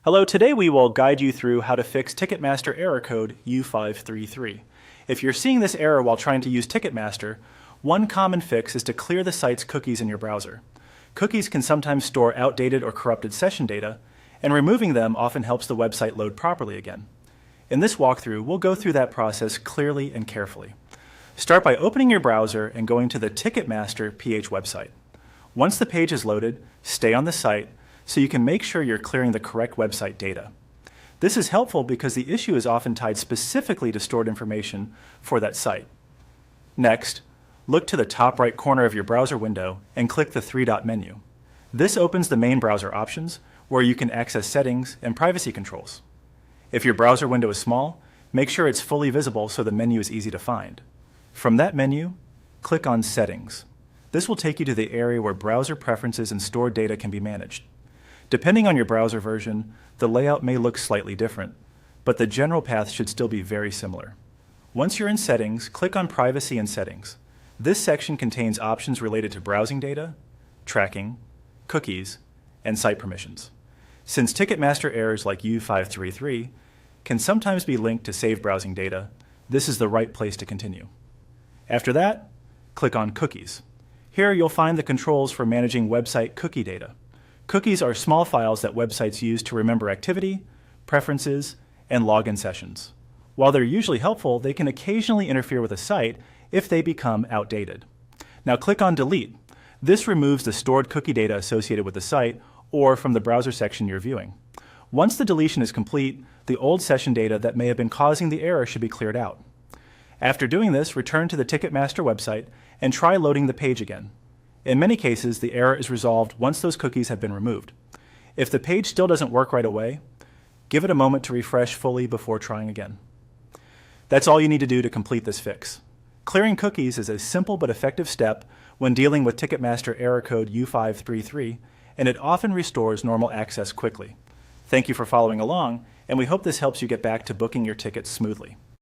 Hello, today we will guide you through how to fix Ticketmaster Error Code U533. If you're seeing this error while trying to use Ticketmaster, one common fix is to clear the site's cookies in your browser. Cookies can sometimes store outdated or corrupted session data, and removing them often helps the website load properly again. In this walkthrough, we'll go through that process clearly and carefully. Start by opening your browser and going to the Ticketmaster PH website. Once the page is loaded, stay on the site so you can make sure you're clearing the correct website data. This is helpful because the issue is often tied specifically to stored information for that site. Next, look to the top right corner of your browser window and click the three-dot menu. This opens the main browser options where you can access settings and privacy controls. If your browser window is small, make sure it's fully visible so the menu is easy to find. From that menu, click on Settings. This will take you to the area where browser preferences and stored data can be managed. Depending on your browser version, the layout may look slightly different, but the general path should still be very similar. Once you're in Settings, click on Privacy and Settings. This section contains options related to browsing data, tracking, cookies, and site permissions. Since Ticketmaster errors like U533 can sometimes be linked to saved browsing data, this is the right place to continue. After that, click on Cookies. Here you'll find the controls for managing website cookie data. Cookies are small files that websites use to remember activity, preferences, and login sessions. While they're usually helpful, they can occasionally interfere with a site if they become outdated. Now click on Delete. This removes the stored cookie data associated with the site or from the browser section you're viewing. Once the deletion is complete, the old session data that may have been causing the error should be cleared out. After doing this, return to the Ticketmaster website and try loading the page again. In many cases, the error is resolved once those cookies have been removed. If the page still doesn't work right away, give it a moment to refresh fully before trying again. That's all you need to do to complete this fix. Clearing cookies is a simple but effective step when dealing with Ticketmaster Error Code U533, and it often restores normal access quickly. Thank you for following along, and we hope this helps you get back to booking your tickets smoothly.